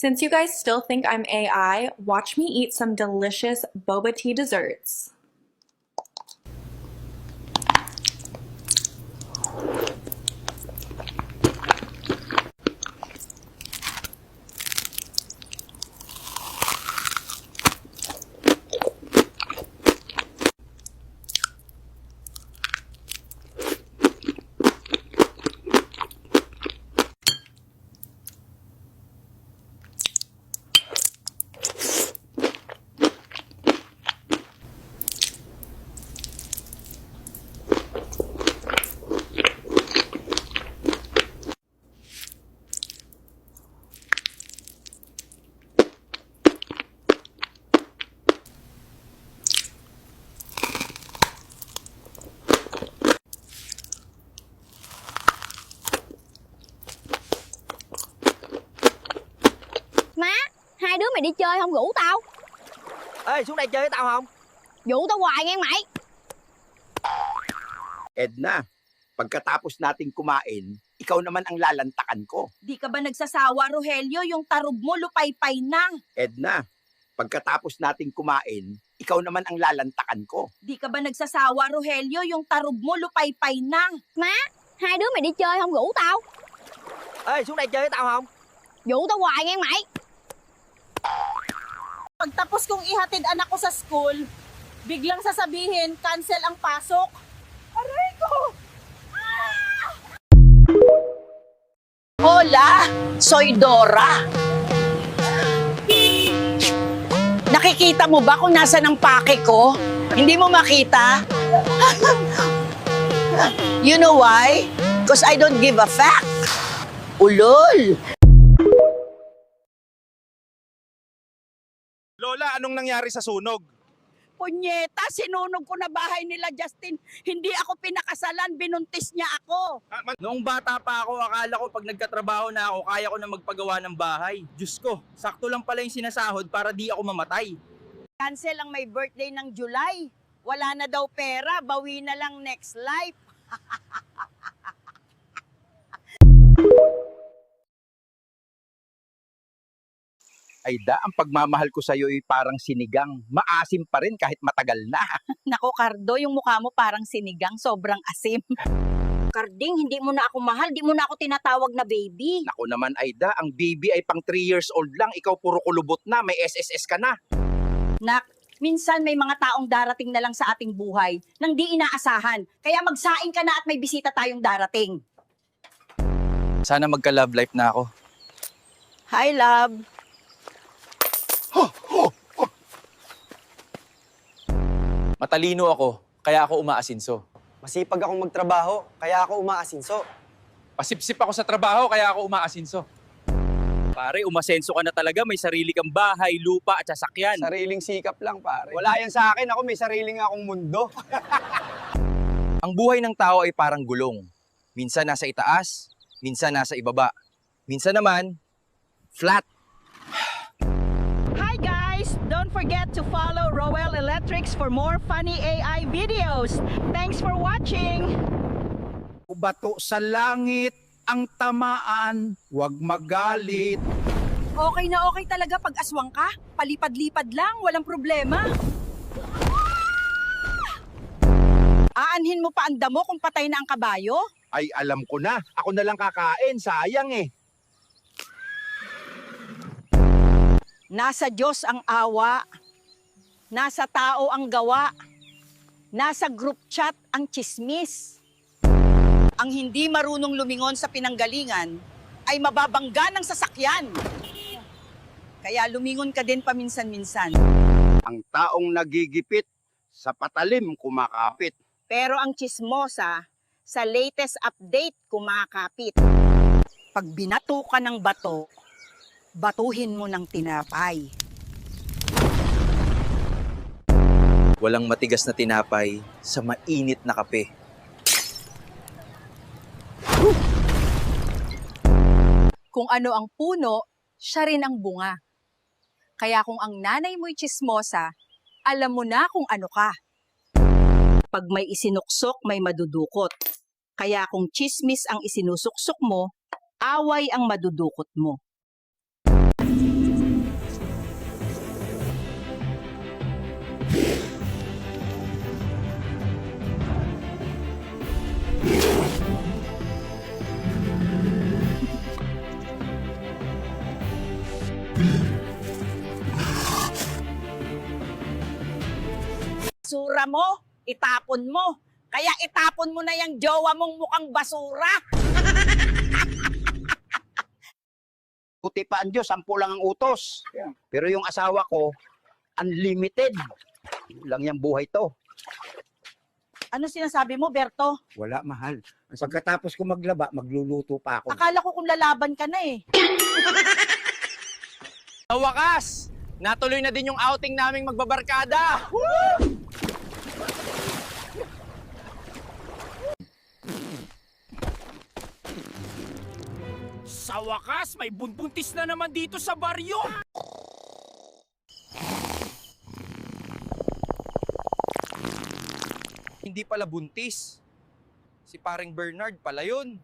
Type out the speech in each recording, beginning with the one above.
Since you guys still think I'm AI, watch me eat some delicious boba tea desserts. Má, hai đứa mày đi chơi không rủ tao? Ê, xuống đây chơi với tao không? Rủ tao hoài nghe mày. Edna, pagkatapos nating kumain, ikaw naman ang lalantakan ko. Di ka ba nagsasawa, Rogelio? Yung tarog mo, lupay-pay na. Edna, pagkatapos nating kumain, ikaw naman ang lalantakan ko. Di ka ba nagsasawa, Rogelio? Yung tarog mo, lupay-pay na. Má, hai đứa mày đi chơi không rủ tao? Ê, xuống đây chơi với tao không? Rủ tao hoài nghe mày. Pagtapos kong ihatid anak ko sa school, biglang sasabihin, cancel ang pasok. Aray ko! Hola, soy Dora. Nakikita mo ba kung nasa ng pake ko? Hindi mo makita? You know why? Because I don't give a fuck. Ulol! Lola, anong nangyari sa sunog? Punyeta, sinunog ko na bahay nila Justin. Hindi ako pinakasalan, binuntis niya ako. Noong bata pa ako, akala ko pag nagkatrabaho na ako, kaya ko na magpagawa ng bahay. Diyos ko, sakto lang pala yung sinasahod para di ako mamatay. Cancel ang may birthday ng July. Wala na daw pera, bawi na lang next life. Aida, ang pagmamahal ko sa'yo ay parang sinigang. Maasim pa rin kahit matagal na. Nako, Cardo, yung mukha mo parang sinigang, sobrang asim. Carding, hindi mo na ako mahal, di mo na ako tinatawag na baby. Naku naman, Aida, ang baby ay pang 3 years old lang. Ikaw puro kulubot na, may SSS ka na. Nak, minsan may mga taong darating na lang sa ating buhay nang di inaasahan. Kaya magsaing ka na at may bisita tayong darating. Sana magka-love life na ako. Hi, love. Matalino ako, kaya ako umaasinso. Masipag akong magtrabaho, kaya ako umaasinso. Pasipsip ako sa trabaho, kaya ako umaasinso. Pare, umasenso ka na talaga, may sarili kang bahay, lupa at sasakyan. Sariling sikap lang, pare. Wala yan sa akin, ako may sariling akong mundo. Ang buhay ng tao ay parang gulong. Minsan nasa itaas, minsan nasa ibaba. Minsan naman, flat. Hi guys! Don't forget to follow Rowell Electrics for more funny AI videos. Thanks for watching! Bato sa langit ang tamaan, huwag magalit. Okay na okay talaga pag aswang ka. Palipad-lipad lang, walang problema. Aanhin mo pa ang damo kung patay na ang kabayo? Ay, alam ko na. Ako na lang kakain. Sayang eh. Nasa Diyos ang awa, nasa tao ang gawa, nasa group chat ang chismis. Ang hindi marunong lumingon sa pinanggalingan ay mababangga ng sasakyan. Kaya lumingon ka din paminsan-minsan. Ang taong nagigipit, sa patalim kumakapit. Pero ang chismosa, sa latest update kumakapit. Pag binato ka ng bato, batuhin mo ng tinapay. Walang matigas na tinapay sa mainit na kape. Kung ano ang puno, siya rin ang bunga. Kaya kung ang nanay mo'y chismosa, alam mo na kung ano ka. Pag may isinuksok, may madudukot. Kaya kung chismis ang isinusuksok mo, away ang madudukot mo. basura mo, itapon mo. Kaya itapon mo na yung jowa mong mukhang basura. Puti pa ang Diyos, 10 lang ang utos. Pero yung asawa ko, unlimited. Lang yung buhay to. Ano sinasabi mo, Berto? Wala, mahal. Pagkatapos ko maglaba, magluluto pa ako. Akala ko kung lalaban ka na eh. Sa wakas, natuloy na din yung outing naming magbabarkada. Sa wakas, may bunbuntis na naman dito sa baryo. Hindi pala buntis. Si paring Bernard pala yun.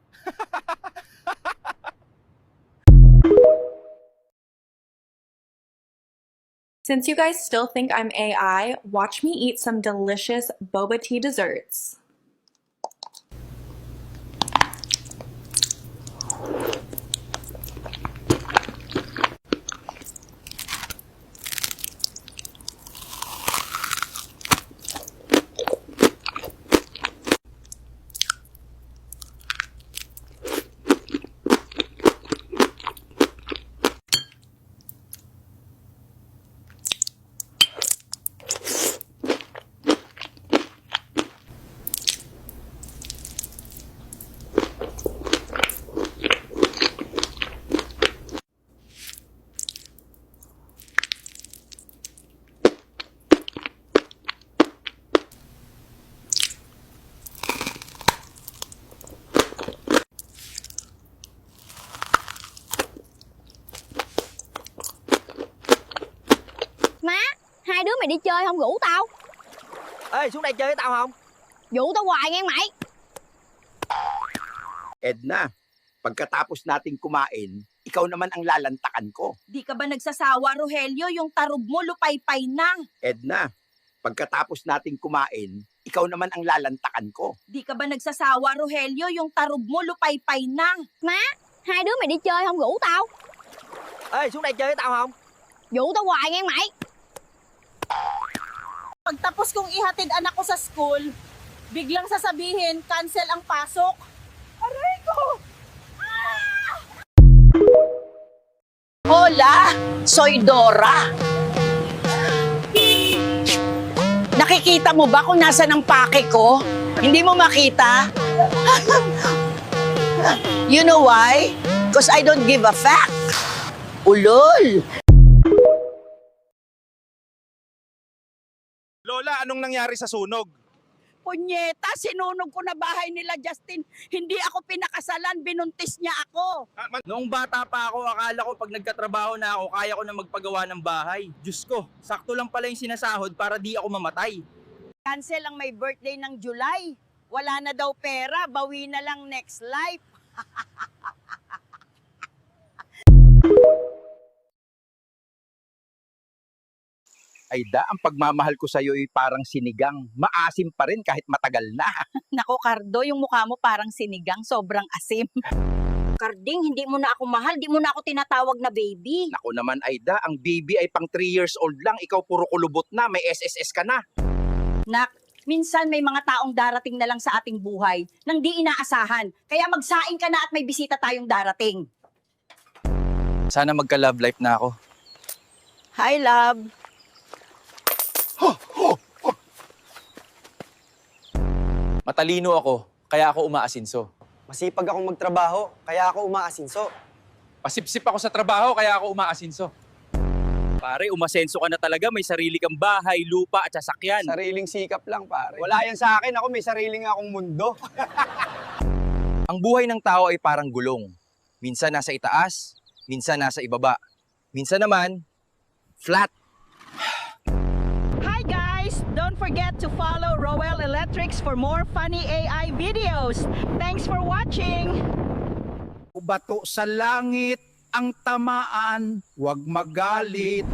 Since you guys still think I'm AI, watch me eat some delicious boba tea desserts. Má, hai đứa mày đi chơi không rủ tao? Ê, xuống đây chơi với tao không? Rủ tao hoài nghe mày. Edna, pagkatapos nating kumain, ikaw naman ang lalantakan ko. Di ka ba nagsasawa, Rogelio? Yung tarog mo, lupay-pay na. Edna, pagkatapos nating kumain, ikaw naman ang lalantakan ko. Di ka ba nagsasawa, Rogelio? Yung tarog mo, lupay-pay na. Má, hai đứa mày đi chơi không rủ tao? Ê, xuống đây chơi với tao không? Rủ tao hoài nghe mày. Pagtapos kong ihatid anak ko sa school, biglang sasabihin, cancel ang pasok. Aray ko! Hola, soy Dora. Nakikita mo ba kung nasan ang pake ko? Hindi mo makita? You know why? Because I don't give a fuck. Ulol! Lola, anong nangyari sa sunog? Punyeta, sinunog ko na bahay nila Justin. Hindi ako pinakasalan, binuntis niya ako. Noong bata pa ako, akala ko pag nagkatrabaho na ako, kaya ko na magpagawa ng bahay. Diyos ko, sakto lang pala yung sinasahod para di ako mamatay. Cancel ang may birthday ng July. Wala na daw pera, bawi na lang next life. Aida, ang pagmamahal ko sa'yo ay parang sinigang. Maasim pa rin kahit matagal na. Nako, Cardo, yung mukha mo parang sinigang, sobrang asim. Carding, hindi mo na ako mahal, di mo na ako tinatawag na baby. Naku naman, Aida, ang baby ay pang 3 years old lang. Ikaw puro kulubot na, may SSS ka na. Nak, minsan may mga taong darating na lang sa ating buhay nang di inaasahan. Kaya magsaing ka na at may bisita tayong darating. Sana magka-love life na ako. Hi, love. Matalino ako, kaya ako umaasinso. Masipag akong magtrabaho, kaya ako umaasinso. Pasipsip ako sa trabaho, kaya ako umaasinso. Pare, umasenso ka na talaga, may sarili kang bahay, lupa at sasakyan. Sariling sikap lang, pare. Wala yan sa akin, ako may sariling akong mundo. Ang buhay ng tao ay parang gulong. Minsan nasa itaas, minsan nasa ibaba. Minsan naman, flat. Hi guys! Don't forget to follow Rowell Electrics for more funny AI videos. Thanks for watching! Bato sa langit ang tamaan, huwag magalit.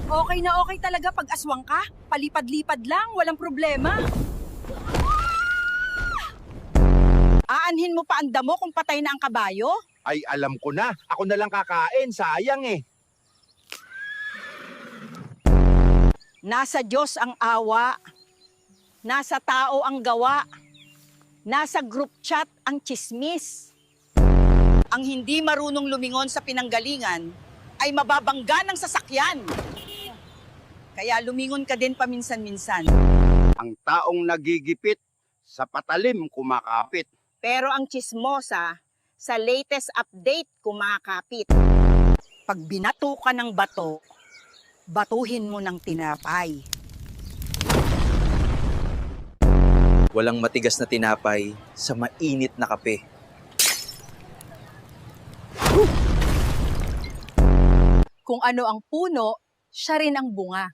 Okay na okay talaga pag aswang ka. Palipad-lipad lang, walang problema. Aanhin mo pa ang damo kung patay na ang kabayo? Ay, alam ko na. Ako na lang kakain. Sayang eh. Nasa Diyos ang awa, Nasa tao ang gawa. Nasa group chat ang chismis. Ang hindi marunong lumingon sa pinanggalingan ay mababangga ng sasakyan. Kaya lumingon ka din paminsan-minsan. Ang taong nagigipit sa patalim kumakapit. Pero ang chismosa, sa latest update kumakapit. Pag binato ka ng bato, batuhin mo ng tinapay. Walang matigas na tinapay sa mainit na kape. Kung ano ang puno, siya rin ang bunga.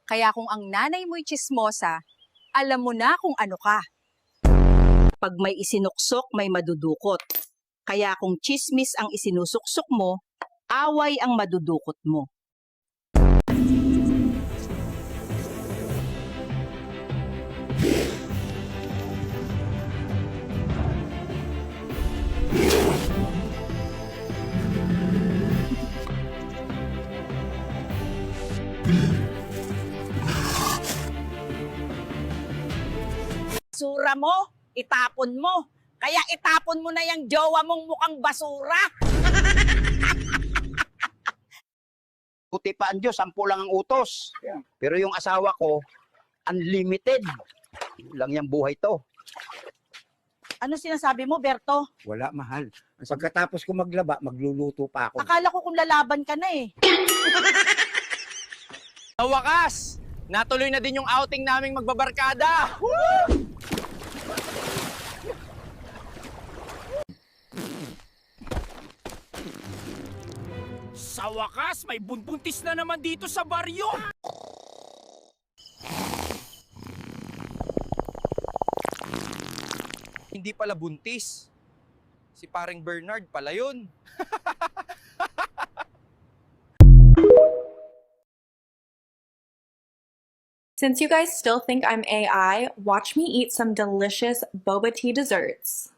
Kaya kung ang nanay mo'y chismosa, alam mo na kung ano ka. Pag may isinuksok, may madudukot. Kaya kung chismis ang isinusuksok mo, away ang madudukot mo. Basura mo, itapon mo. Kaya itapon mo na yung jowa mong mukhang basura. Buti pa ang Diyos, 10 lang ang utos. Pero yung asawa ko, unlimited. Lang yung buhay to. Ano sinasabi mo, Berto? Wala, mahal. Pagkatapos ko maglaba, magluluto pa ako. Akala ko kung lalaban ka na eh. Sa wakas, natuloy na din yung outing naming magbabarkada. Sa wakas, may bunbuntis na naman dito sa baryo. Hindi pala buntis. Si paring Bernard pala yun. Since you guys still think I'm AI, watch me eat some delicious boba tea desserts.